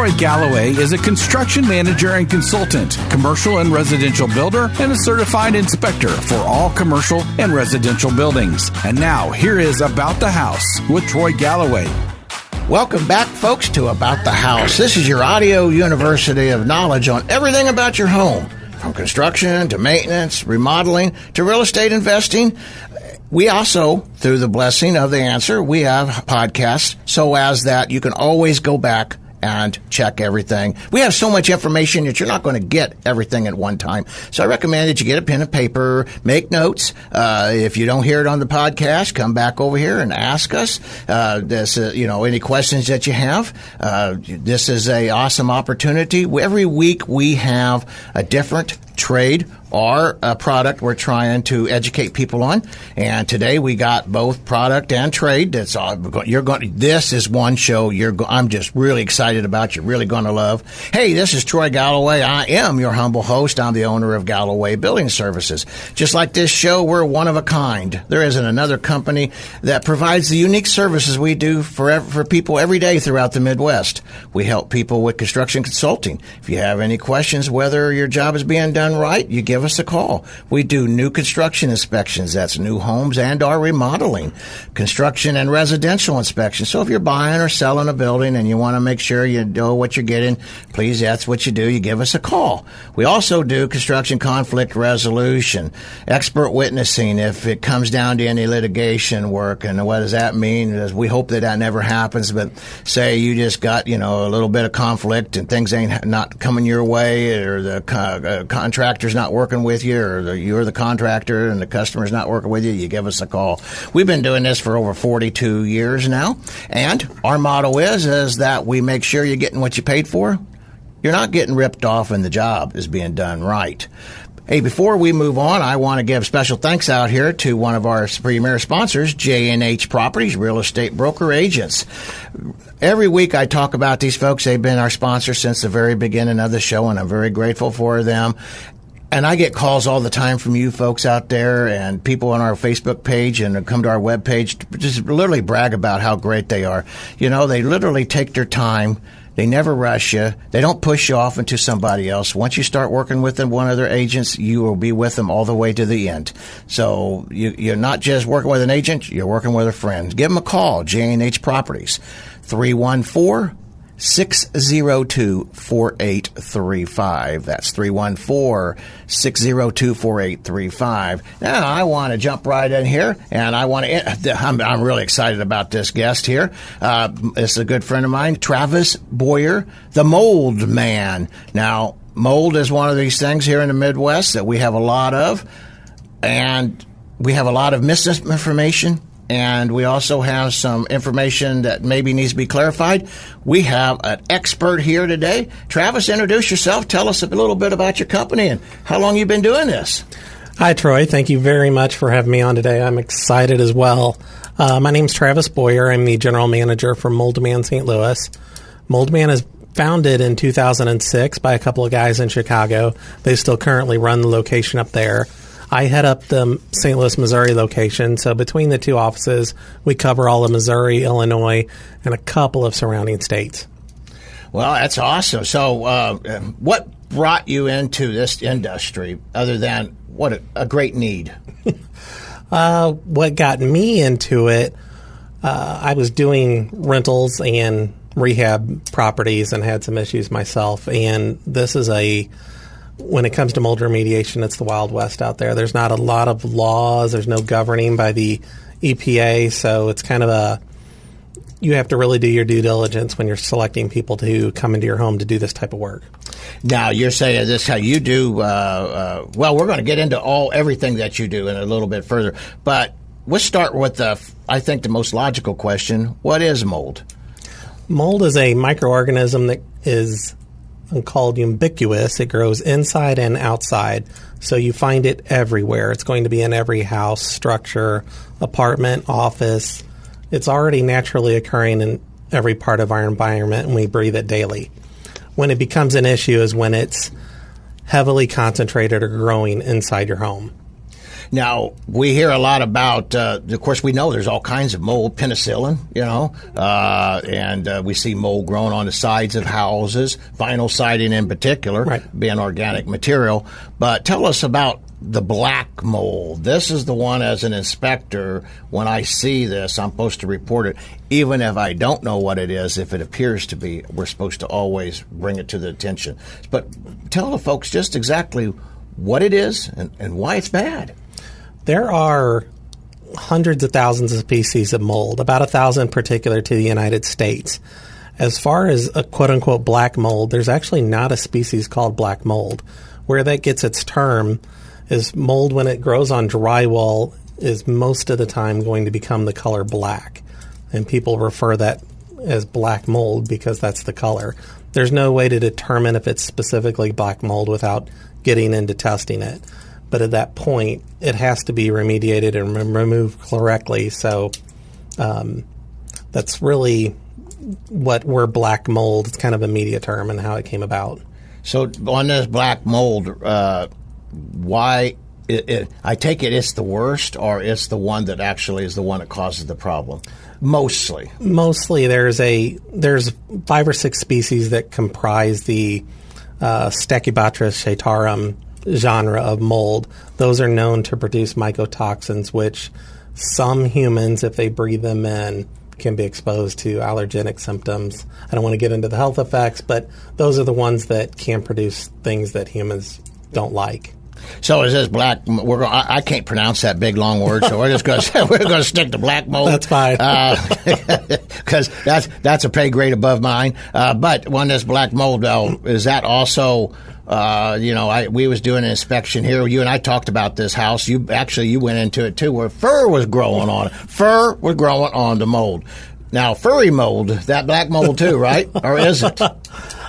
Troy Galloway is a construction manager and consultant, commercial and residential builder, and a certified inspector for all commercial and residential buildings. And now, here is About the House with Troy Galloway. Welcome back, folks, to About the House. This is your audio university of knowledge on everything about your home, from construction to maintenance, remodeling to real estate investing. We also, through the blessing of The Answer, we have podcasts so as that you can always go back and check everything. We have so much information that you're not going to get everything at one time. So I recommend that you get a pen and paper, make notes. If you don't hear it on the podcast, come back over here and ask us. Any questions that you have. This is a awesome opportunity. Every week we have a different trade or a product we're trying to educate people on. And today we got both product and trade. This is one show I'm just really excited about. You're really going to love. Hey, this is Troy Galloway. I am your humble host. I'm the owner of Galloway Building Services. Just like this show, we're one of a kind. There isn't another company that provides the unique services we do for people every day throughout the Midwest. We help people with construction consulting. If you have any questions whether your job is being done right, you give us a call. We do new construction inspections. That's new homes and or remodeling. Construction and residential inspections. So if you're buying or selling a building and you want to make sure you know what you're getting, please, that's what you do. You give us a call. We also do construction conflict resolution, expert witnessing if it comes down to any litigation work. And what does that mean? Is we hope that never happens, but say you just got, a little bit of conflict and things ain't not coming your way, or the contractor's not working with you, or you're the contractor and the customer's not working with you, you give us a call. We've been doing this for over 42 years now, and our motto is that we make sure you're getting what you paid for. You're not getting ripped off and the job is being done right. Hey, before we move on, I want to give special thanks out here to one of our premier sponsors, J&H Properties, real estate broker agents. Every week I talk about these folks. They've been our sponsors since the very beginning of the show, and I'm very grateful for them. And I get calls all the time from you folks out there and people on our Facebook page and come to our webpage to just literally brag about how great they are. They literally take their time. They never rush you. They don't push you off into somebody else. Once you start working with them, one of their agents, you will be with them all the way to the end. So you're not just working with an agent, you're working with a friend. Give them a call, J&H Properties, 314-602-4835. That's 314-602-4835. Now, I want to jump right in here, and I'm really excited about this guest here. This is a good friend of mine, Travis Boyer, the Moldman. Now, mold is one of these things here in the Midwest that we have a lot of, and we have a lot of misinformation. And we also have some information that maybe needs to be clarified. We have an expert here today. Travis, introduce yourself. Tell us a little bit about your company and how long you've been doing this. Hi, Troy. Thank you very much for having me on today. I'm excited as well. My name's Travis Boyer. I'm the general manager for Moldman St. Louis. Moldman is founded in 2006 by a couple of guys in Chicago. They still currently run the location up there. I head up the St. Louis, Missouri location. So between the two offices, we cover all of Missouri, Illinois, and a couple of surrounding states. Well, that's awesome. So what brought you into this industry other than what a great need? What got me into it, I was doing rentals and rehab properties and had some issues myself. And this is when it comes to mold remediation, it's the Wild West out there. There's not a lot of laws. There's no governing by the EPA. So it's kind of you have to really do your due diligence when you're selecting people to come into your home to do this type of work. Now, you're saying this how you do, well, we're going to get into everything that you do in a little bit further. But let's start with, I think, the most logical question. What is mold? Mold is a microorganism that is called ubiquitous. It grows inside and outside, so you find it everywhere. It's going to be in every house, structure, apartment, office. It's already naturally occurring in every part of our environment, and we breathe it daily. When it becomes an issue is when it's heavily concentrated or growing inside your home. Now, we hear a lot about, of course, we know there's all kinds of mold, penicillin, and we see mold growing on the sides of houses, vinyl siding in particular, being organic material. But tell us about the black mold. This is the one, as an inspector, when I see this, I'm supposed to report it. Even if I don't know what it is, if it appears to be, we're supposed to always bring it to the attention. But tell the folks just exactly what it is and why it's bad. There are hundreds of thousands of species of mold, about 1,000 particular to the United States. As far as a quote-unquote black mold, there's actually not a species called black mold. Where that gets its term is mold, when it grows on drywall, is most of the time going to become the color black. And people refer that as black mold because that's the color. There's no way to determine if it's specifically black mold without getting into testing it. But at that point, it has to be remediated and removed correctly. So that's really what we're black mold. It's kind of a media term and how it came about. So on this black mold, why? I take it it's the worst, or it's the one that actually is the one that causes the problem. Mostly, there's 5 or 6 species that comprise the Stachybotrys shatarum genre of mold. Those are known to produce mycotoxins, which some humans, if they breathe them in, can be exposed to allergenic symptoms. I don't want to get into the health effects, but those are the ones that can produce things that humans don't like. So is this black? I can't pronounce that big long word, so we're just going to stick to black mold. That's fine, because that's a pay grade above mine. But when this black mold, is that also? We was doing an inspection here. You and I talked about this house. You went into it too, where fur was growing on it. Fur was growing on the mold. Now, furry mold, that black mold too, right? Or is it?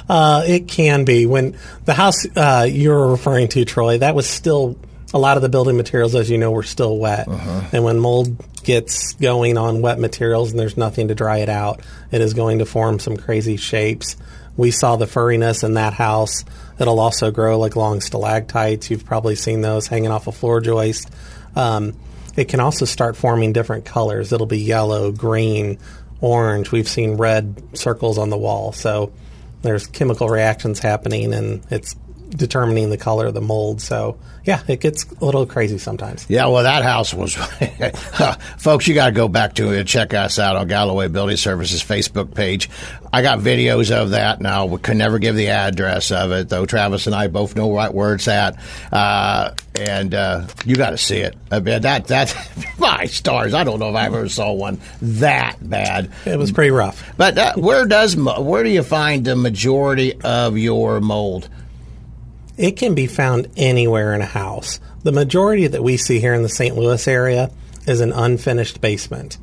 It can be. When the house you're referring to, Troy, that was still, a lot of the building materials, as you know, were still wet. And when mold gets going on wet materials and there's nothing to dry it out, it is going to form some crazy shapes. We saw the furriness in that house. It'll also grow like long stalactites. You've probably seen those hanging off a floor joist. It can also start forming different colors. It'll be yellow, green, orange. We've seen red circles on the wall. So there's chemical reactions happening, and it's determining the color of the mold. So, yeah, it gets a little crazy sometimes. Yeah, well, that house was folks, you got to go back to it and check us out on Galloway Building Services Facebook page. I got videos of that. Now, we could never give the address of it, though Travis and I both know right where it's at. And you got to see it. I mean, that's my stars. I don't know if I ever saw one that bad. It was pretty rough. But where do you find the majority of your mold? It can be found anywhere in a house. The majority that we see here in the St. Louis area is an unfinished basement.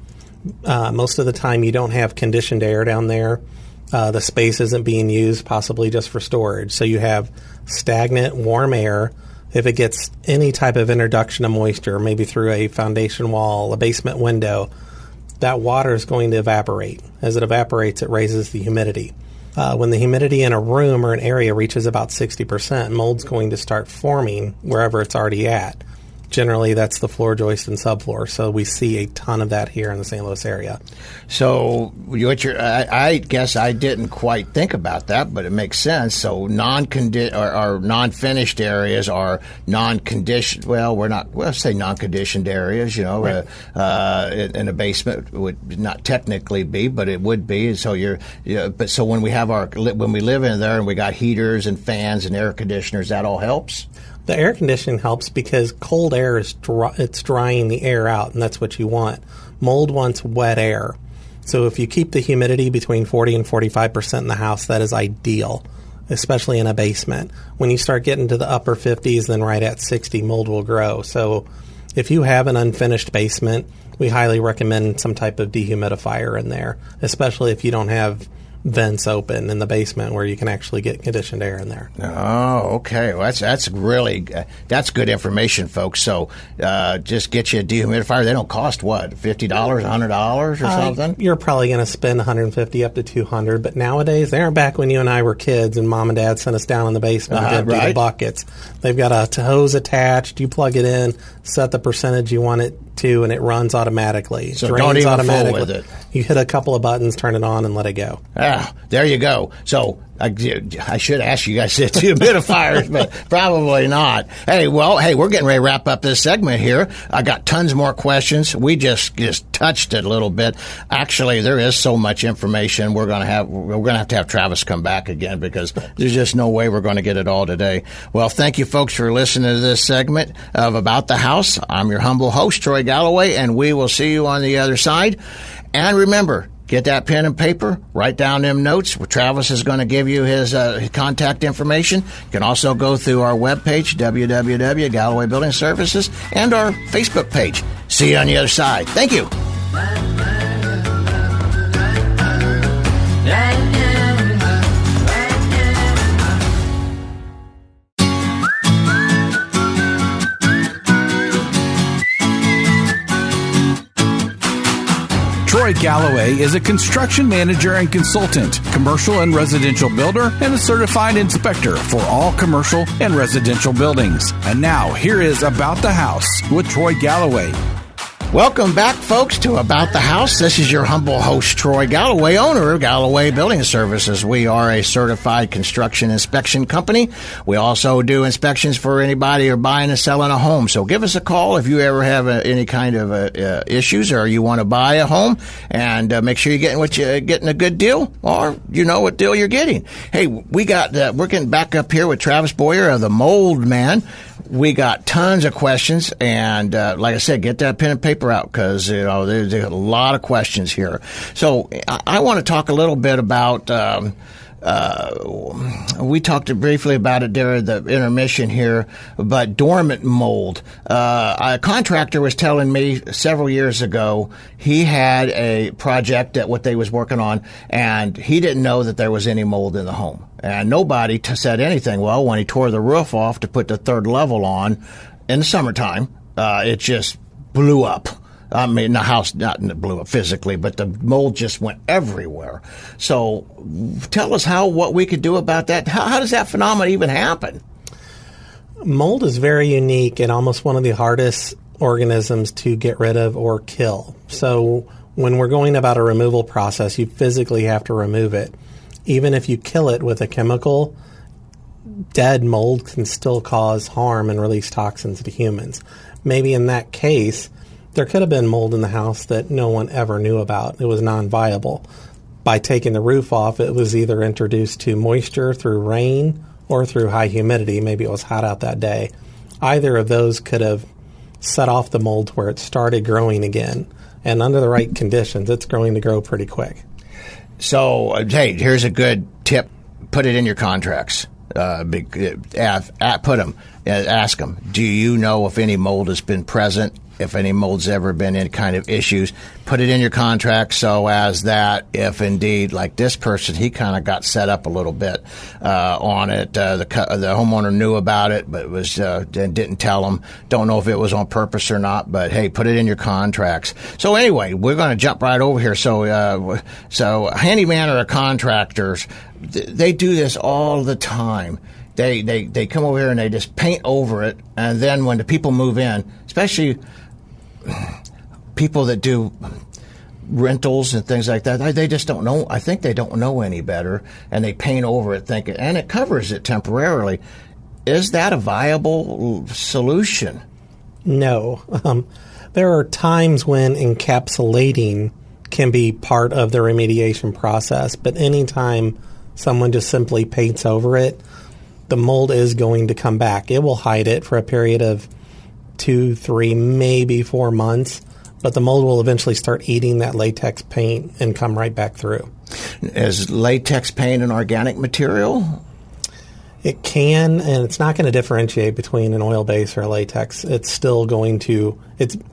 Most of the time you don't have conditioned air down there. The space isn't being used, possibly just for storage. So you have stagnant, warm air. If it gets any type of introduction of moisture, maybe through a foundation wall, a basement window, that water is going to evaporate. As it evaporates, it raises the humidity. When the humidity in a room or an area reaches about 60%, mold's going to start forming wherever it's already at. Generally, that's the floor joist and subfloor. So we see a ton of that here in the St. Louis area. So I guess I didn't quite think about that, but it makes sense. So non-finished areas are non-conditioned. Well, let's say non-conditioned areas. Right. In a basement would not technically be, but it would be. So so when we live in there and we got heaters and fans and air conditioners, that all helps. The air conditioning helps because cold air is it's drying the air out, and that's what you want. Mold wants wet air. So if you keep the humidity between 40 and 45% in the house, that is ideal, especially in a basement. When you start getting to the upper 50s, then right at 60, mold will grow. So if you have an unfinished basement, we highly recommend some type of dehumidifier in there, especially if you don't have vents open in the basement where you can actually get conditioned air in there. Oh, okay. Well, that's really that's good information, folks. So just get you a dehumidifier. They don't cost what, $50, $100 or something? You're probably going to spend $150 up to $200. But nowadays, they aren't back when you and I were kids and Mom and Dad sent us down in the basement to empty the buckets. They've got a hose attached. You plug it in, set the percentage you want it to, and it runs automatically. So drains don't even automatically. fool with it. You hit a couple of buttons, turn it on, and let it go. There you go. So I should ask you guys to dehumidifiers, but probably not. Hey, we're getting ready to wrap up this segment here. I got tons more questions. We just touched it a little bit. Actually, there is so much information. We're gonna have to have Travis come back again because there's just no way we're going to get it all today. Well, thank you, folks, for listening to this segment of About the House. I'm your humble host, Troy Galloway, and we will see you on the other side. And remember, get that pen and paper, write down them notes. Travis is going to give you his contact information. You can also go through our webpage, www.Galloway Building Services, and our Facebook page. See you on the other side. Thank you. Troy Galloway is a construction manager and consultant, commercial and residential builder, and a certified inspector for all commercial and residential buildings. And now, here is About the House with Troy Galloway. Welcome back, folks, to About the House. This is your humble host, Troy Galloway, owner of Galloway Building Services. We are a certified construction inspection company. We also do inspections for anybody who are buying and selling a home. So give us a call if you ever have any kind of issues or you want to buy a home, and make sure you're getting a good deal, or you know what deal you're getting. Hey, we're getting back up here with Travis Boyer of the Moldman. We got tons of questions, and like I said, get that pen and paper out because there's a lot of questions here. So I want to talk a little bit about. We talked briefly about it during the intermission here, but dormant mold. A contractor was telling me several years ago he had a project that what they was working on, and he didn't know that there was any mold in the home. And nobody said anything. Well, when he tore the roof off to put the third level on in the summertime, it just blew up. I mean, the house not blew up physically, but the mold just went everywhere. So tell us what we could do about that. How does that phenomenon even happen? Mold is very unique and almost one of the hardest organisms to get rid of or kill. So when we're going about a removal process, you physically have to remove it. Even if you kill it with a chemical, dead mold can still cause harm and release toxins to humans. Maybe in that case, there could have been mold in the house that no one ever knew about. It was non-viable. By taking the roof off, it was either introduced to moisture through rain or through high humidity. Maybe it was hot out that day. Either of those could have set off the mold where it started growing again. And under the right conditions, it's going to grow pretty quick. So, hey, here's a good tip. Put it in your contracts. Ask them, do you know if any mold has been present? If any mold's ever been any kind of issues, put it in your contract so as that if indeed, like this person, he kind of got set up a little bit on it. The homeowner knew about it, but didn't tell him. Don't know if it was on purpose or not, but hey, put it in your contracts. So anyway, we're going to jump right over here. So a handyman or a contractors, they do this all the time. They come over here and they just paint over it, and then when the people move in, especially people that do rentals and things like that, they just don't know. I think they don't know any better, and they paint over it thinking, and it covers it temporarily. Is that a viable solution? No. There are times when encapsulating can be part of the remediation process, but anytime someone just simply paints over it, the mold is going to come back. It will hide it for a period of 2, 3, maybe 4 months, but the mold will eventually start eating that latex paint and come right back through. Is latex paint an organic material? It can, and it's not going to differentiate between an oil base or a latex. It's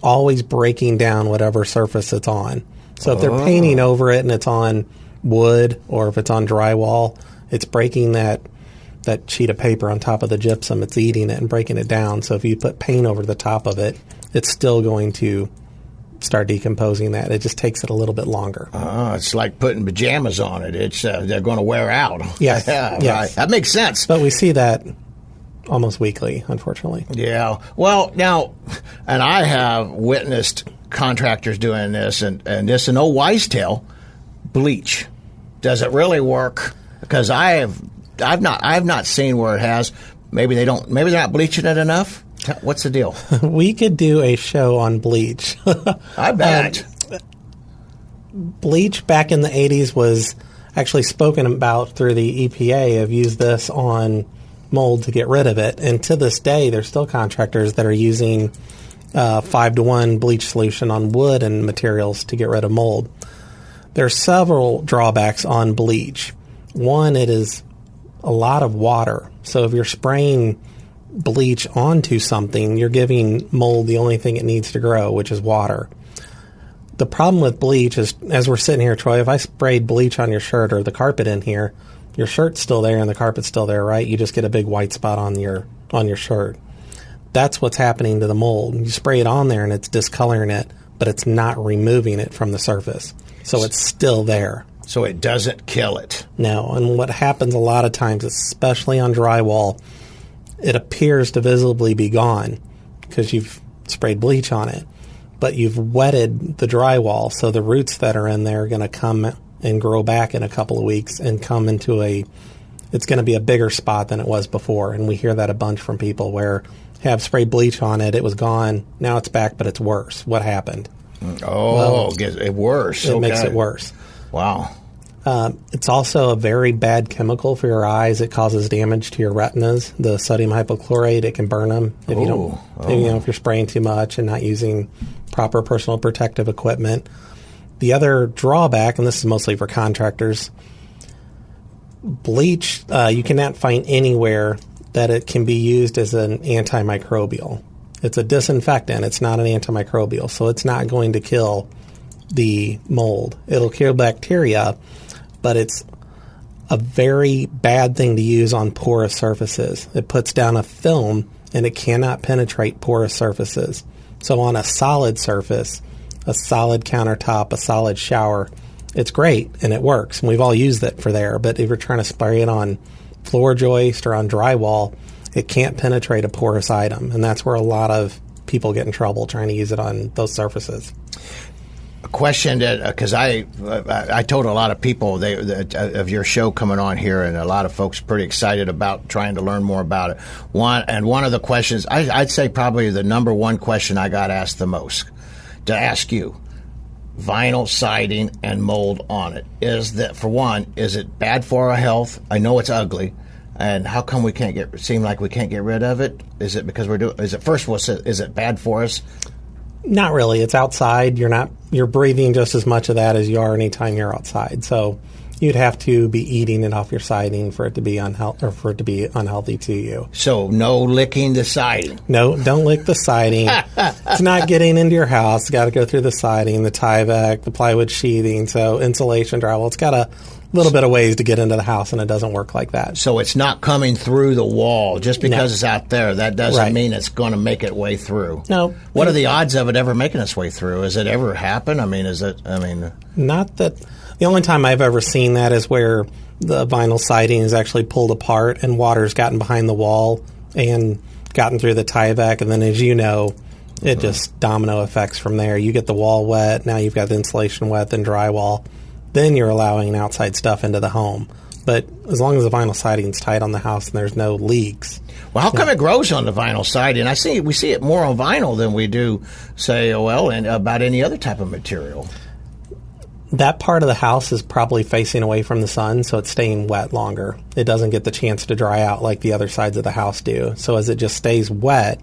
always breaking down whatever surface it's on. So if they're painting over it and it's on wood or if it's on drywall, it's breaking that sheet of paper on top of the gypsum. It's eating it and breaking it down. So if you put paint over the top of it, it's still going to start decomposing that. It just takes it a little bit longer. It's like putting pajamas on it. It's they're going to wear out. Yes. Yeah, yes. Right. That makes sense. But we see that almost weekly, unfortunately. Yeah. Well, now, and I have witnessed contractors doing this, and this an old wise tale, bleach. Does it really work? Because I've not seen where it has. Maybe they're not bleaching it enough. What's the deal? We could do a show on bleach. I bet. Bleach back in the 80s was actually spoken about through the EPA. Have used this on mold to get rid of it. And to this day, there's still contractors that are using 5-to-1 bleach solution on wood and materials to get rid of mold. There are several drawbacks on bleach. One, it is a lot of water. So if you're spraying bleach onto something, you're giving mold the only thing it needs to grow, which is water. The problem with bleach is, as we're sitting here, Troy, if I sprayed bleach on your shirt or the carpet in here, your shirt's still there and the carpet's still there, right? You just get a big white spot on your shirt. That's what's happening to the mold. You spray it on there and it's discoloring it, but it's not removing it from the surface. So it's still there. So it doesn't kill it. No, and what happens a lot of times, especially on drywall, it appears to visibly be gone because you've sprayed bleach on it, but you've wetted the drywall, so the roots that are in there are going to come and grow back in a couple of weeks and come into it's going to be a bigger spot than it was before, and we hear that a bunch from people where have sprayed bleach on it, it was gone, now it's back, but it's worse. What happened? Oh, gets it worse. It makes it worse. Wow. It's also a very bad chemical for your eyes. It causes damage to your retinas. The sodium hypochlorite, it can burn them if if you're spraying too much and not using proper personal protective equipment. The other drawback, and this is mostly for contractors, bleach, you cannot find anywhere that it can be used as an antimicrobial. It's a disinfectant. It's not an antimicrobial, so it's not going to kill the mold. It'll kill bacteria, but it's a very bad thing to use on porous surfaces. It puts down a film, and it cannot penetrate porous surfaces. So on a solid surface, a solid countertop, a solid shower, it's great, and it works. And we've all used it for there. But if you're trying to spray it on floor joist or on drywall, it can't penetrate a porous item. And that's where a lot of people get in trouble trying to use it on those surfaces. A question that, because I told a lot of people of your show coming on here, and a lot of folks pretty excited about trying to learn more about it. One of the questions, I'd say probably the number one question I got asked the most to ask you, vinyl siding and mold on it. Is it bad for our health? I know it's ugly. And how come we can't seem like we can't get rid of it? Is it because is it bad for us? Not really. It's outside. You're breathing just as much of that as you are anytime you're outside. So you'd have to be eating it off your siding for it to be unhealthy to you. So no licking the siding. No, don't lick the siding. It's not getting into your house. It's got to go through the siding, the Tyvek, the plywood sheathing, so insulation, drywall. It's got a little bit of ways to get into the house, and it doesn't work like that. So it's not coming through the wall just because it's out there. That doesn't mean it's going to make its way through. No. What are the odds of it ever making its way through? Has it ever happened? Not that. The only time I've ever seen that is where the vinyl siding is actually pulled apart and water's gotten behind the wall and gotten through the Tyvek, and then, as you know, it just domino effects from there. You get the wall wet, now you've got the insulation wet, then drywall. Then you're allowing outside stuff into the home. But as long as the vinyl siding's tight on the house and there's no leaks. Well, how come it grows on the vinyl siding? We see it more on vinyl than we do, say, and about any other type of material. That part of the house is probably facing away from the sun, so it's staying wet longer. It doesn't get the chance to dry out like the other sides of the house do. So as it just stays wet,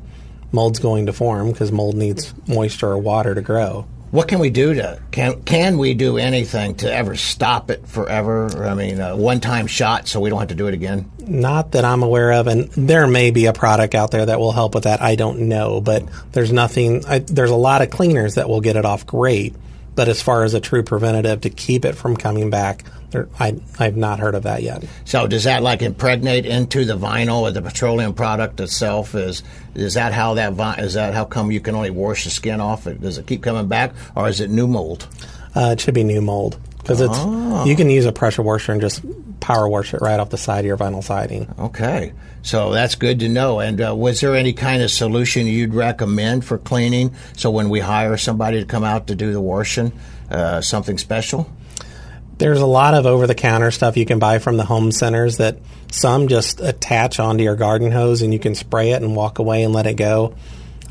mold's going to form because mold needs moisture or water to grow. What can we do can we do anything to ever stop it forever? A one-time shot so we don't have to do it again? Not that I'm aware of, and there may be a product out there that will help with that. I don't know, but there's nothing. There's a lot of cleaners that will get it off great, But as far as a true preventative to keep it from coming back, I've not heard of that yet. So does that like impregnate into the vinyl or the petroleum product itself? Is that how come you can only wash the skin off? Does it keep coming back, or is it new mold? It should be new mold, because you can use a pressure washer and just power wash it right off the side of your vinyl siding. Okay, so that's good to know. And was there any kind of solution you'd recommend for cleaning? So when we hire somebody to come out to do the washing, something special? There's a lot of over-the-counter stuff you can buy from the home centers that some just attach onto your garden hose and you can spray it and walk away and let it go.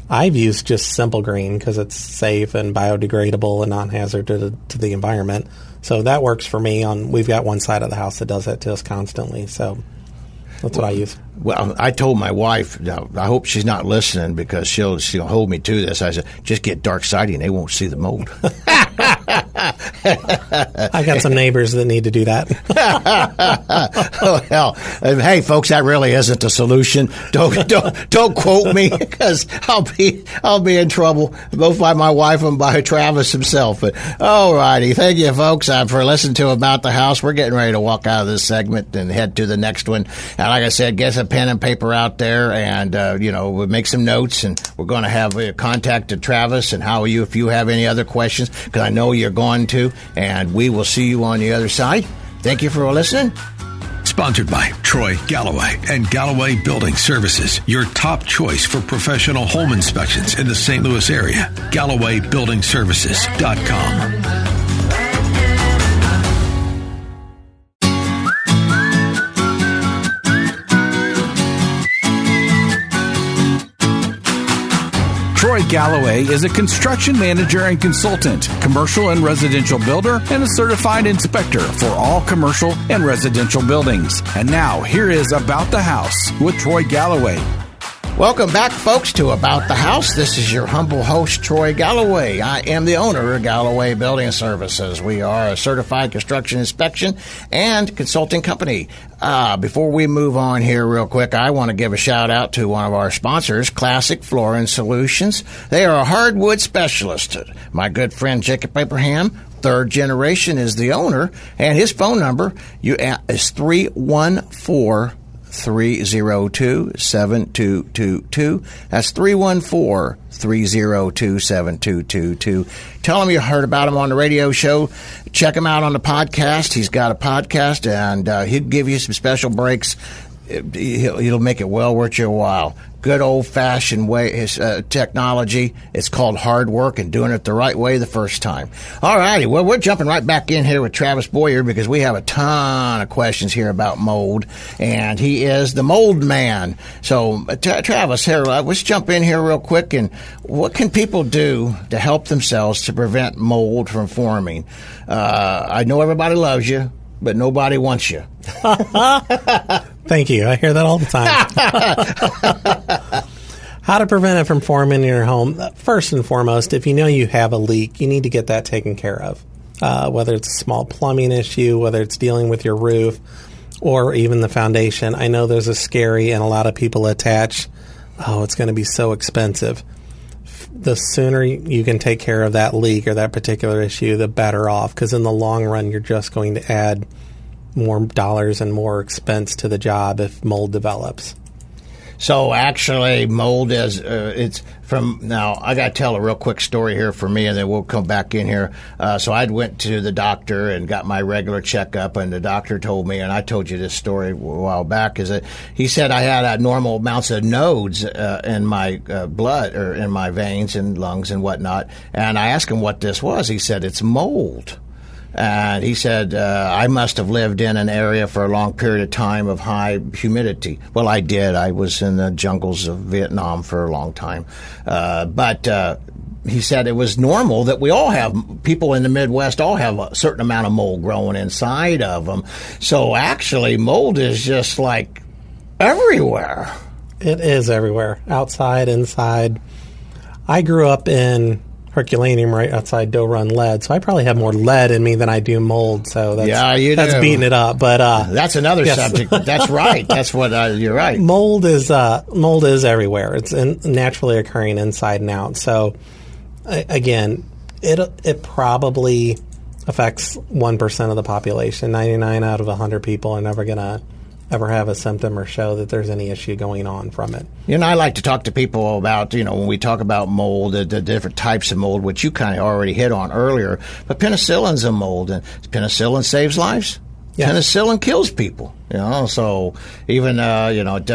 I've used just Simple Green because it's safe and biodegradable and non-hazardous to the environment. So that works for me. We've got one side of the house that does that to us constantly. So that's what I use. Well, I told my wife, now, I hope she's not listening because she'll hold me to this. I said, just get dark siding. They won't see the mold. I got some neighbors that need to do that. Oh, hell. Hey, folks, that really isn't the solution. Don't quote me because I'll be in trouble, both by my wife and by Travis himself. But all righty. Thank you, folks, for listening to About the House. We're getting ready to walk out of this segment and head to the next one. And like I said, get some pen and paper out there and, we'll make some notes. And we're going to have contact to Travis and if you have any other questions, because I know you're going to. And we will see you on the other side. Thank you for listening. Sponsored by Troy Galloway and Galloway Building Services, your top choice for professional home inspections in the St. Louis area. GallowayBuildingServices.com. Troy Galloway is a construction manager and consultant, commercial and residential builder, and a certified inspector for all commercial and residential buildings. And now, here is About the House with Troy Galloway. Welcome back, folks, to About the House. This is your humble host, Troy Galloway. I am the owner of Galloway Building Services. We are a certified construction inspection and consulting company. Before we move on here real quick, I want to give a shout out to one of our sponsors, Classic Flooring Solutions. They are a hardwood specialist. My good friend Jacob Abraham, third generation, is the owner, and his phone number is 314-302-7222. That's 314-302-7222. Tell him you heard about him on the radio show. Check him out on the podcast. He's got a podcast, and he'll give you some special breaks. He'll make it well worth your while. Good old-fashioned way, his technology. It's called hard work and doing it the right way the first time. All righty. Well, we're jumping right back in here with Travis Boyer because we have a ton of questions here about mold, and he is the mold man. So, Travis, here, let's jump in here real quick. And what can people do to help themselves to prevent mold from forming? I know everybody loves you, but nobody wants you. Thank you. I hear that all the time. How to prevent it from forming in your home? First and foremost, if you know you have a leak, you need to get that taken care of. Whether it's a small plumbing issue, whether it's dealing with your roof, or even the foundation. I know there's a scary and a lot of people attach, it's going to be so expensive. The sooner you can take care of that leak or that particular issue, the better off, because in the long run, you're just going to add more dollars and more expense to the job if mold develops. So actually, mold is it's from now. I got to tell a real quick story here for me, and then we'll come back in here. So I went to the doctor and got my regular checkup, and the doctor told me, and I told you this story a while back, is that he said I had normal amounts of nodes in my blood or in my veins and lungs and whatnot. And I asked him what this was. He said it's mold. And he said, I must have lived in an area for a long period of time of high humidity. Well, I did. I was in the jungles of Vietnam for a long time. But he said it was normal that we all have, people in the Midwest all have a certain amount of mold growing inside of them. So actually, mold is just like everywhere. It is everywhere, outside, inside. I grew up in Herculaneum right outside Doe Run lead, so I probably have more lead in me than I do mold. So that's beating it up. But that's another subject. That's right. That's what you're right. Mold is everywhere. It's naturally occurring inside and out. So again, It probably affects 1% of the population. 99 out of 100 people are never going to ever have a symptom or show that there's any issue going on from it. I like to talk to people about, when we talk about mold, the different types of mold, which you kind of already hit on earlier. But penicillin's a mold, and penicillin saves lives. Yes. Penicillin kills people, so even,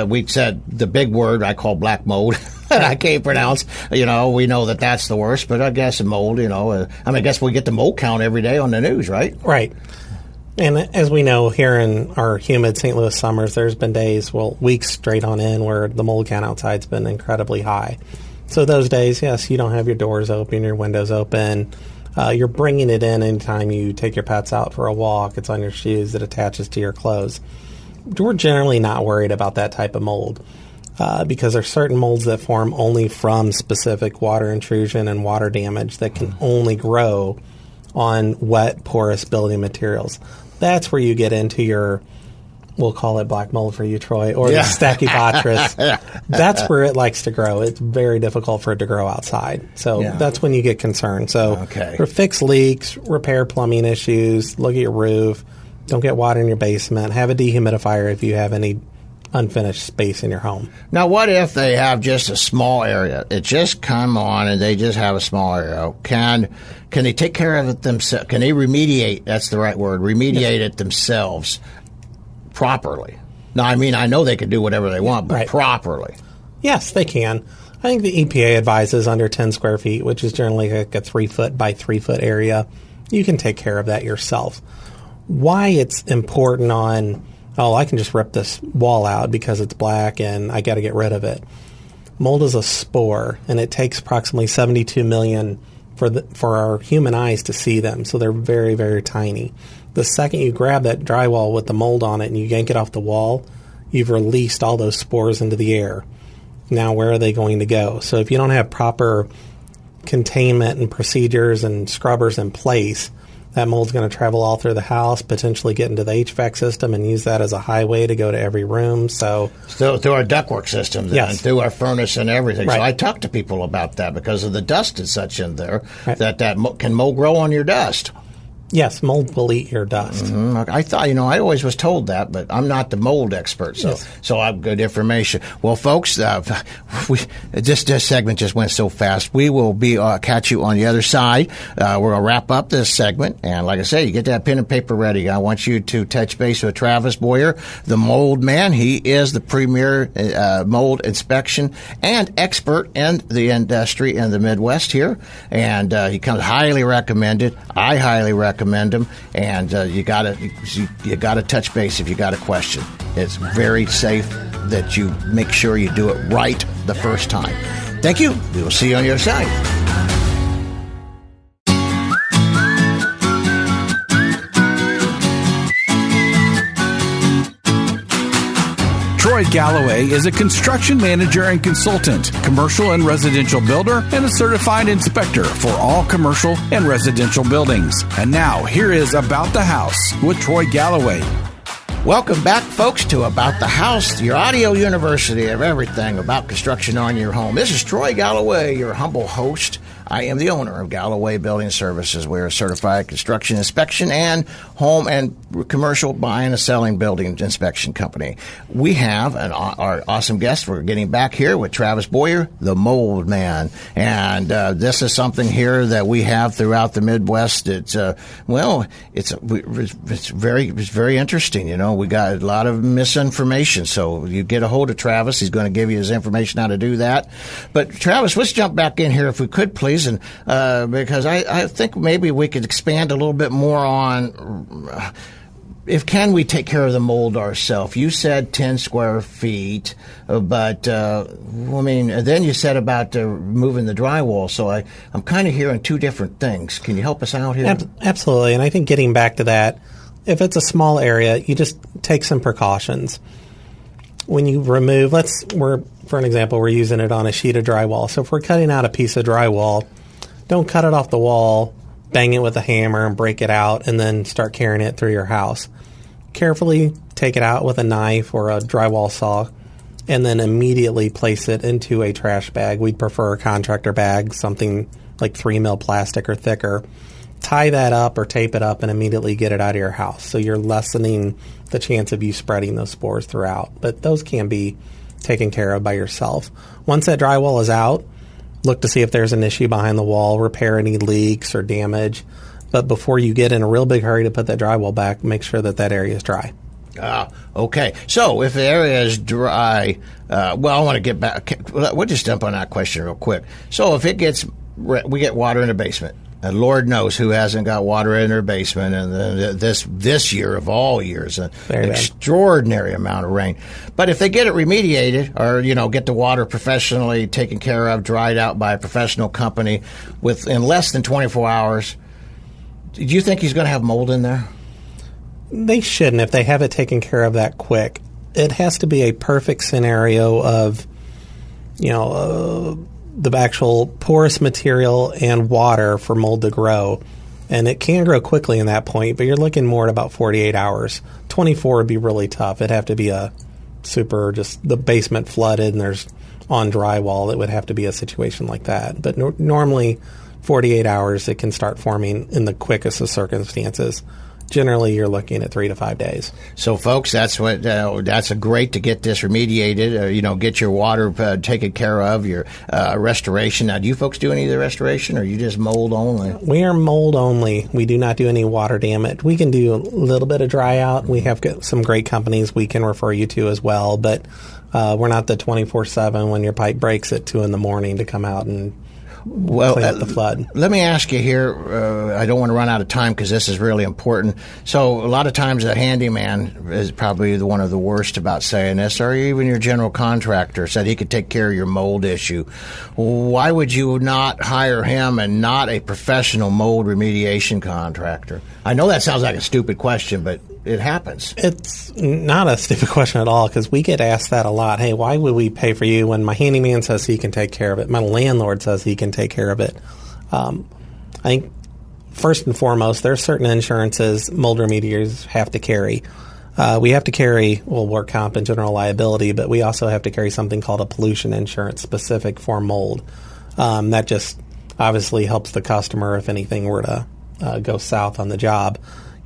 we said the big word I call black mold that I can't pronounce, we know that that's the worst, but I guess mold, I guess we get the mold count every day on the news, right? Right. And as we know, here in our humid St. Louis summers, there's been days, weeks straight on end where the mold count outside's been incredibly high. So those days, yes, you don't have your doors open, your windows open. You're bringing it in anytime you take your pets out for a walk. It's on your shoes. It attaches to your clothes. We're generally not worried about that type of mold because there's certain molds that form only from specific water intrusion and water damage that can only grow on wet, porous building materials. That's where you get into your, we'll call it black mold for you, Troy, or the Stachybotrys. That's where it likes to grow. It's very difficult for it to grow outside. So that's when you get concerned. So fix leaks, repair plumbing issues, look at your roof, don't get water in your basement, have a dehumidifier if you have any unfinished space in your home. Now, what if they have just a small area? It just come on and they just have a small area. Can they take care of it themselves? Can they remediate? That's the right word. Remediate it themselves properly. Now, I know they can do whatever they want, but properly. Yes, they can. I think the EPA advises under 10 square feet, which is generally like a 3-foot by 3-foot area. You can take care of that yourself. Why it's important on, I can just rip this wall out because it's black and I got to get rid of it. Mold is a spore, and it takes approximately 72 million for our human eyes to see them, so they're very, very tiny. The second you grab that drywall with the mold on it and you yank it off the wall, you've released all those spores into the air. Now, where are they going to go? So if you don't have proper containment and procedures and scrubbers in place, that mold's going to travel all through the house, potentially get into the HVAC system and use that as a highway to go to every room. So through our ductwork systems and through our furnace and everything. Right. So I talk to people about that because of the dust and such in there, that can mold grow on your dust. Yes, mold will eat your dust. Mm-hmm. I thought, I always was told that, but I'm not the mold expert, so I have good information. Well, folks, this segment just went so fast. We will be catch you on the other side. We're going to wrap up this segment, and like I say, you get that pen and paper ready. I want you to touch base with Travis Boyer, the mold man. He is the premier mold inspection and expert in the industry in the Midwest here, and he comes highly recommended. I highly recommend him, and you gotta touch base if you got a question. It's very safe that you make sure you do it right the first time. Thank you. We will see you on the other side. Troy Galloway is a construction manager and consultant, commercial and residential builder, and a certified inspector for all commercial and residential buildings. And now, here is About the House with Troy Galloway. Welcome back, folks, to About the House, your audio university of everything about construction on your home. This is Troy Galloway, your humble host. I am the owner of Galloway Building Services. We're a certified construction inspection and home and commercial buying and selling building inspection company. We have our awesome guest. We're getting back here with Travis Boyer, the mold man. And this is something here that we have throughout the Midwest. It's very interesting. We got a lot of misinformation. So you get a hold of Travis. He's going to give you his information how to do that. But Travis, let's jump back in here if we could, please. And because I think maybe we could expand a little bit more on can we take care of the mold ourselves? You said 10 square feet, but then you said about moving the drywall. So I'm kind of hearing two different things. Can you help us out here? Absolutely. And I think getting back to that, if it's a small area, you just take some precautions. When you remove, for an example, we're using it on a sheet of drywall. So if we're cutting out a piece of drywall, don't cut it off the wall, bang it with a hammer and break it out, and then start carrying it through your house. Carefully take it out with a knife or a drywall saw, and then immediately place it into a trash bag. We'd prefer a contractor bag, something like 3 mil plastic or thicker. Tie that up or tape it up and immediately get it out of your house. So you're lessening the chance of you spreading those spores throughout. But those can be taken care of by yourself. Once that drywall is out, look to see if there's an issue behind the wall, repair any leaks or damage. But before you get in a real big hurry to put that drywall back, make sure that area is dry. Okay. So if the area is dry, I want to get back. We'll just jump on that question real quick. So if we get water in the basement. And Lord knows who hasn't got water in their basement, and this year of all years, an extraordinary amount of rain. But if they get it remediated, or get the water professionally taken care of, dried out by a professional company, in less than 24 hours, do you think he's going to have mold in there? They shouldn't if they have it taken care of that quick. It has to be a perfect scenario of, the actual porous material and water for mold to grow. And it can grow quickly in that point, but you're looking more at about 48 hours. 24 would be really tough. It'd have to be just the basement flooded and there's on drywall. It would have to be a situation like that. But normally 48 hours it can start forming in the quickest of circumstances. Generally, you're looking at 3 to 5 days. So, folks, that's a great to get this remediated. Get your water taken care of, your restoration. Now, do you folks do any of the restoration, or are you just mold only? We are mold only. We do not do any water damage. We can do a little bit of dry out. We have some great companies we can refer you to as well, but we're not the 24/7 when your pipe breaks at 2 in the morning to come out and clean up the flood. Let me ask you here, I don't want to run out of time because this is really important. So a lot of times a handyman is probably one of the worst about saying this, or even your general contractor said he could take care of your mold issue. Why would you not hire him and not a professional mold remediation contractor? I know that sounds like a stupid question, but it happens. It's not a stupid question at all, because we get asked that a lot. Hey, why would we pay for you when my handyman says he can take care of it? My landlord says he can take care of it. I think first and foremost, there are certain insurances mold remediators have to carry. We have to carry, work comp and general liability, but we also have to carry something called a pollution insurance specific for mold. That just obviously helps the customer if anything were to go south on the job.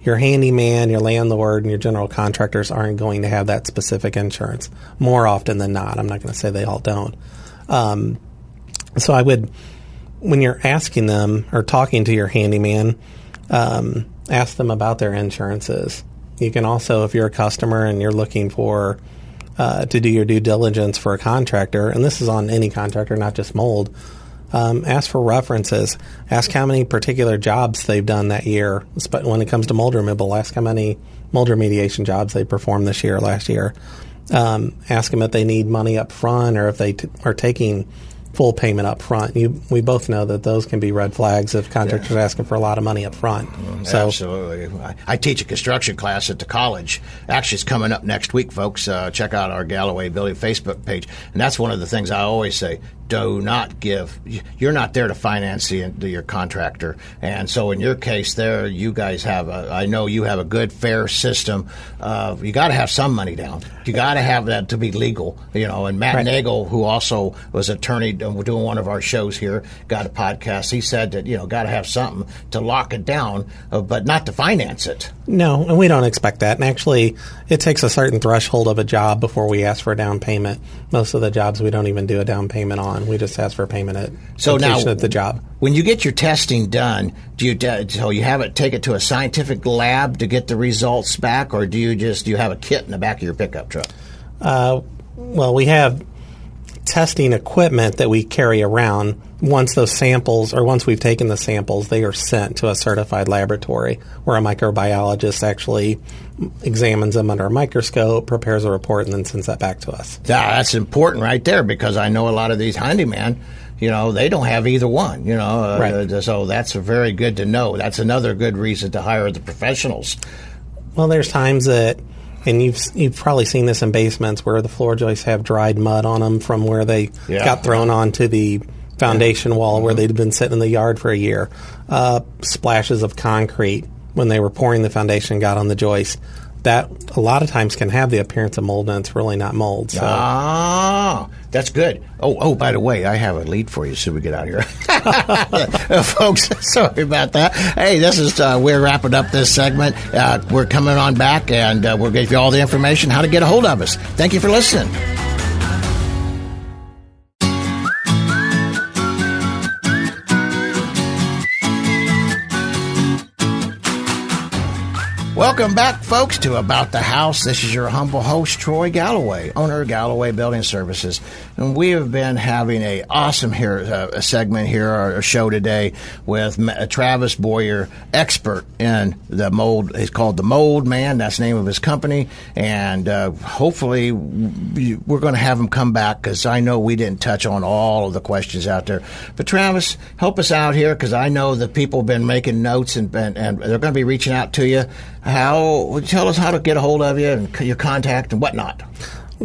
Your handyman, your landlord, and your general contractors aren't going to have that specific insurance more often than not. I'm not going to say they all don't. So I would, when you're asking them or talking to your handyman, ask them about their insurances. You can also, if you're a customer and you're looking for to do your due diligence for a contractor, and this is on any contractor, not just mold, ask for references. Ask how many particular jobs they've done that year. When it comes to mold removal, ask how many mold remediation jobs they performed this year or last year. Ask them if they need money up front or if they are taking full payment up front. We both know that those can be red flags if contractors are asking for a lot of money up front. So, absolutely. I teach a construction class at the college. Actually, it's coming up next week, folks. Check out our Galloway Building Facebook page. And that's one of the things I always say. Do not give. You're not there to finance your contractor, and so in your case, there you guys have. I know you have a good, fair system. You got to have some money down. You got to have that to be legal. And Matt Nagel, who also was attorney doing one of our shows here, got a podcast. He said that got to have something to lock it down, but not to finance it. No, and we don't expect that. And actually, it takes a certain threshold of a job before we ask for a down payment. Most of the jobs we don't even do a down payment on. We just ask for payment at completion of the job. When you get your testing done, do you have it take it to a scientific lab to get the results back, or do you have a kit in the back of your pickup truck? We have testing equipment that we carry around. Once we've taken the samples, they are sent to a certified laboratory where a microbiologist actually examines them under a microscope, prepares a report, and then sends that back to us. Yeah, that's important right there, because I know a lot of these handyman, they don't have either one, Right. So that's very good to know. That's another good reason to hire the professionals. Well, there's times that, and you've probably seen this in basements where the floor joists have dried mud on them from where they got thrown onto the foundation wall where they'd been sitting in the yard for a year. Splashes of concrete when they were pouring the foundation got on the joist. that a lot of times can have the appearance of mold, and it's really not mold. So. Ah, that's good. Oh, by the way, I have a lead for you as soon as we get out of here. Folks, sorry about that. Hey, this is, we're wrapping up this segment. We're coming on back, and we'll give you all the information how to get a hold of us. Thank you for listening. Welcome back, folks, to About the House. This is your humble host, Troy Galloway, owner of Galloway Building Services. And we have been having a awesome segment here, our show today, with Travis Boyer, expert in the mold. He's called the Moldman. That's the name of his company. And hopefully we're going to have him come back, because I know we didn't touch on all of the questions out there. But Travis, help us out here, because I know that people have been making notes, and they're going to be reaching out to you. Tell us how to get a hold of you and your contact and whatnot.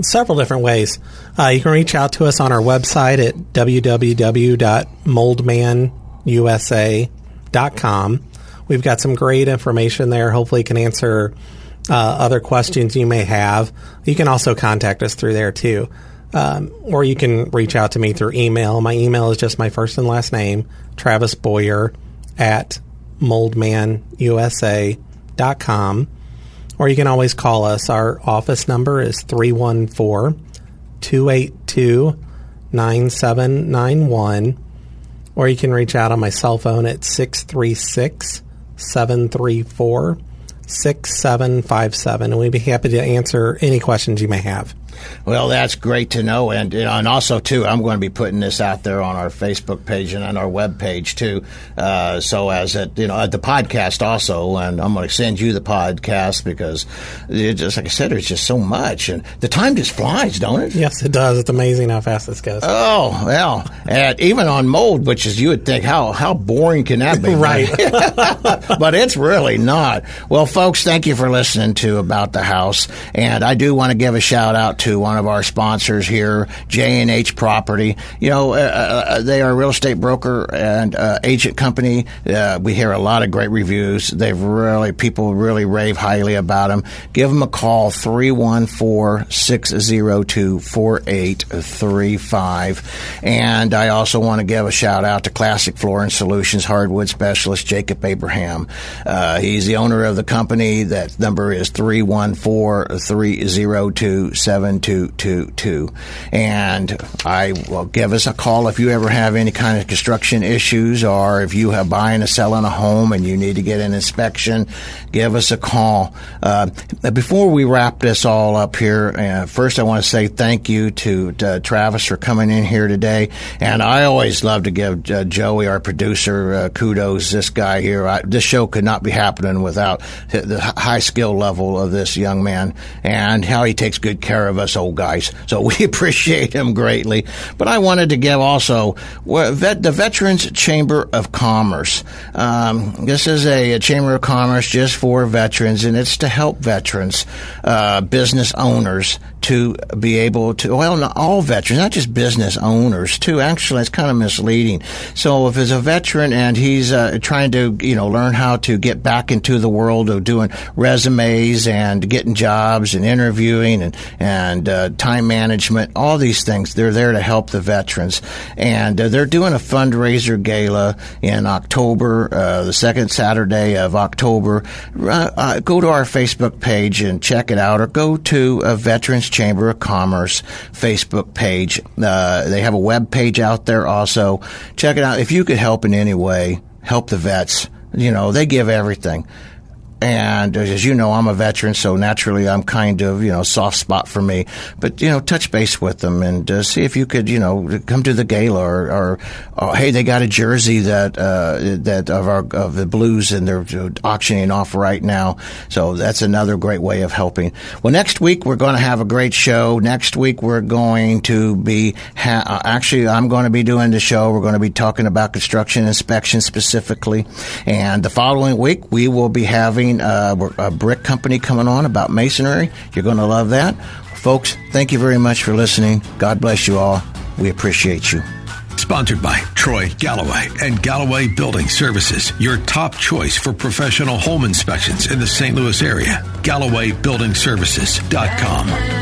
Several different ways. You can reach out to us on our website at www.moldmanusa.com. We've got some great information there. Hopefully it can answer other questions you may have. You can also contact us through there too. Or you can reach out to me through email. My email is just my first and last name, Travis Boyer at moldmanusa.com. Or you can always call us. Our office number is 314-282-9791. Or you can reach out on my cell phone at 636-734-6757. And we'd be happy to answer any questions you may have. Well, that's great to know. And also, too, I'm going to be putting this out there on our Facebook page and on our web page, too. So as at the podcast also, and I'm going to send you the podcast, because just like I said, there's just so much. And the time just flies, don't it? Yes, it does. It's amazing how fast this goes. Oh, well, and even on mold, which is, you would think, how boring can that be? Right. But it's really not. Well, folks, thank you for listening to About the House. And I do want to give a shout out to one of our sponsors here, J&H Property. They are a real estate broker and agent company. We hear a lot of great reviews. People really rave highly about them. Give them a call, 314-602-4835. And I also want to give a shout out to Classic Flooring Solutions hardwood specialist Jacob Abraham. He's the owner of the company. That number is 314-302-7222. And I will give us a call if you ever have any kind of construction issues, or if you have buying or selling a home and you need to get an inspection, give us a call. Before we wrap this all up here, first I want to say thank you to Travis for coming in here today. And I always love to give Joey, our producer, kudos. This guy here, this show could not be happening without the high skill level of this young man, and how he takes good care of us old guys. So we appreciate him greatly. But I wanted to give also the Veterans Chamber of Commerce. This is a Chamber of Commerce just for veterans, and it's to help veterans, business owners, to be able to, well, not all veterans, not just business owners, too. Actually, it's kind of misleading. So if it's a veteran and he's trying to, learn how to get back into the world of doing resumes and getting jobs and interviewing and time management, all these things, they're there to help the veterans. And they're doing a fundraiser gala in October, the second Saturday of October. Go to our Facebook page and check it out, or go to a Veterans Chamber of Commerce Facebook page. They have a web page out there also. Check it out. If you could help in any way, help the vets. They give everything. And as you know, I'm a veteran, so naturally I'm kind of, soft spot for me. But, touch base with them and see if you could, come to the gala or hey, they got a jersey that of the Blues, and they're auctioning off right now. So that's another great way of helping. Well, next week we're going to have a great show. Next week we're going to be, actually I'm going to be doing the show. We're going to be talking about construction inspection specifically. And the following week we will be having a brick company coming on about masonry. You're going to love that. Folks, thank you very much for listening. God bless you all. We appreciate you. Sponsored by Troy Galloway and Galloway Building Services, your top choice for professional home inspections in the St. Louis area. GallowayBuildingServices.com.